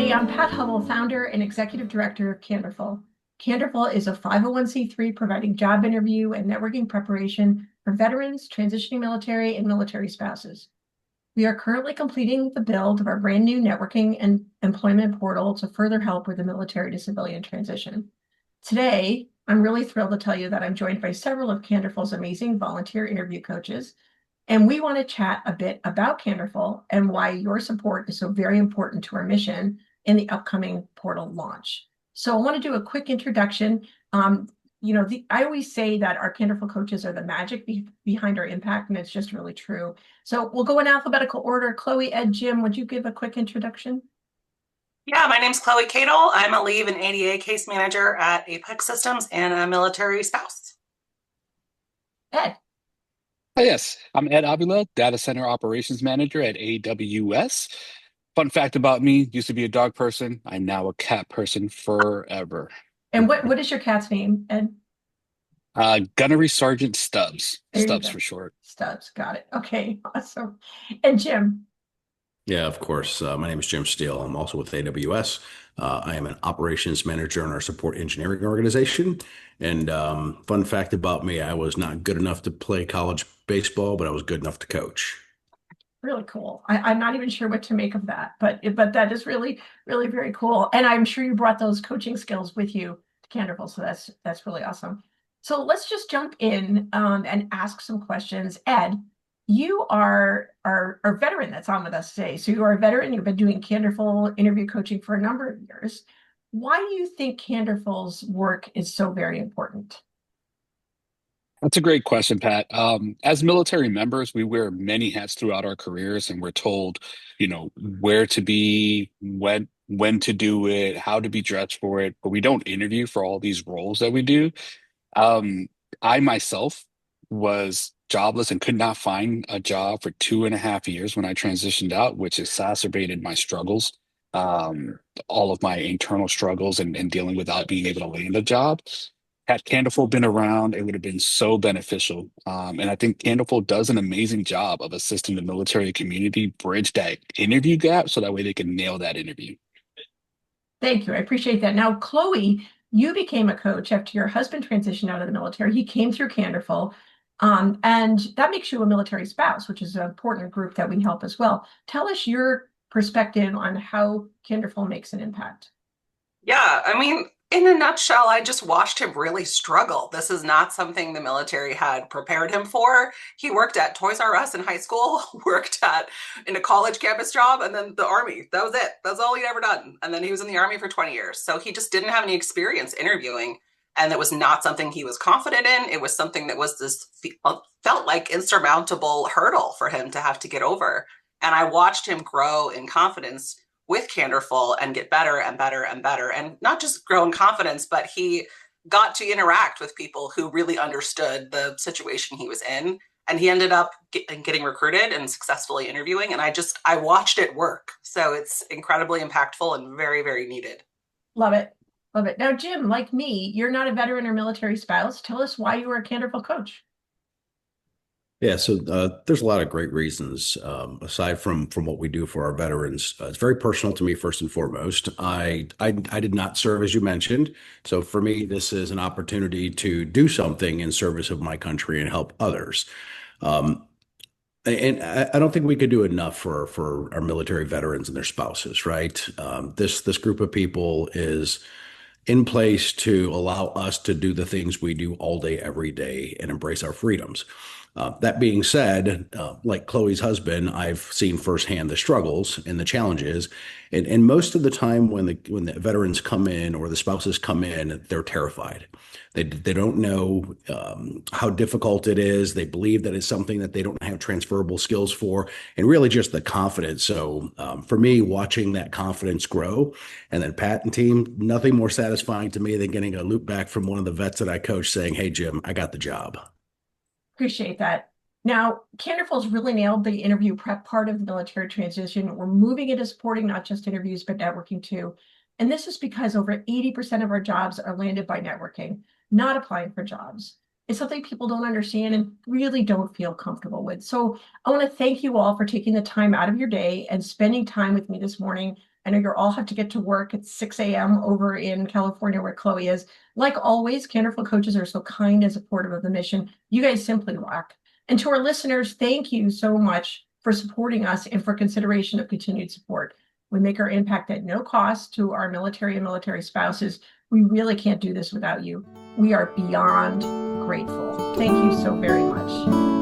everybody. I'm Pat Hubble, founder and executive director of Candorful. Candorful is a 501c3 providing job interview and networking preparation for veterans, transitioning military, and military spouses. We are currently completing the build of our brand new networking and employment portal to further help with the military to civilian transition. Today, I'm really thrilled to tell you that I'm joined by several of Candorful's amazing volunteer interview coaches, and we want to chat a bit about Candorful and why your support is so very important to our mission in the upcoming portal launch. So I want to do a quick introduction. I always say that our Candorful coaches are the magic behind our impact, and it's just really true. So we'll go in alphabetical order. Chloe, Ed, Jim, would you give a quick introduction? Yeah, my name's Chloe Cadle. I'm a leave and ADA case manager at Apex Systems and a military spouse. Ed. Yes, I'm Ed Avila, Data Center Operations Manager at AWS. Fun fact about me, used to be a dog person. I'm now a cat person forever. And what is your cat's name, Ed? Gunnery Sergeant Stubbs. There you Stubbs go. for short. Stubbs, got it. Okay, awesome. And Jim. Yeah, of course. My name is Jim Steele. I'm also with AWS. I am an operations manager in our support engineering organization. And fun fact about me, I was not good enough to play college baseball, but I was good enough to coach. Really cool. I'm not even sure what to make of that, but that is really, really very cool. And I'm sure you brought those coaching skills with you to Candorful, so that's really awesome. So let's just jump in and ask some questions. Ed, you are our veteran that's on with us today. So you are a veteran. You've been doing Candorful interview coaching for a number of years. Why do you think Candorful's work is so very important? That's a great question, Pat. As military members, we wear many hats throughout our careers, and we're told, where to be, when to do it, how to be dressed for it, but we don't interview for all these roles that we do. Um, I myself was jobless and could not find a job for 2.5 years when I transitioned out, which exacerbated my struggles, all of my internal struggles and dealing without being able to land a job. Had Candorful been around, it would have been so beneficial. And I think Candorful does an amazing job of assisting the military community bridge that interview gap so that way they can nail that interview. Thank you. I appreciate that. Now, Chloe, you became a coach after your husband transitioned out of the military. He came through Candorful, and that makes you a military spouse, which is an important group that we help as well. Tell us your perspective on how Candorful makes an impact. Yeah, I mean, in a nutshell, I just watched him really struggle. This is not something the military had prepared him for. He worked at Toys R Us in high school, in a college campus job, and then the Army. That was it. That's all he'd ever done. And then he was in the Army for 20 years. So he just didn't have any experience interviewing. And it was not something he was confident in. It was something that was felt like insurmountable hurdle for him to have to get over. And I watched him grow in confidence with Candorful and get better and better and better. And not just grow in confidence, but he got to interact with people who really understood the situation he was in. And he ended up getting recruited and successfully interviewing. And I watched it work. So it's incredibly impactful and very, very needed. Love it. Love it. Now, Jim, like me, you're not a veteran or military spouse. Tell us why you were a Candorful coach. Yeah, so there's a lot of great reasons aside from what we do for our veterans. It's very personal to me first and foremost. I did not serve as you mentioned, so for me this is an opportunity to do something in service of my country and help others. And I don't think we could do enough for our military veterans and their spouses, right? This group of people is in place to allow us to do the things we do all day, every day, and embrace our freedoms. That being said, like Chloe's husband, I've seen firsthand the struggles and the challenges. And most of the time when the veterans come in or the spouses come in, they're terrified. They don't know how difficult it is. They believe that it's something that they don't have transferable skills for, and really just the confidence. So for me, watching that confidence grow, and then Pat and team, nothing more satisfying to me than getting a loop back from one of the vets that I coach saying, "Hey, Jim, I got the job." Appreciate that. Now, Candorful's really nailed the interview prep part of the military transition. We're moving into supporting not just interviews, but networking too. And this is because over 80% of our jobs are landed by networking, not applying for jobs. It's something people don't understand and really don't feel comfortable with. So I want to thank you all for taking the time out of your day and spending time with me this morning I know you all have to get to work at 6 a.m. over in California where Chloe is. Like always, Candorful coaches are so kind and supportive of the mission. You guys simply rock. And to our listeners, thank you so much for supporting us and for consideration of continued support. We make our impact at no cost to our military and military spouses. We really can't do this without you. We are beyond grateful. Thank you so very much.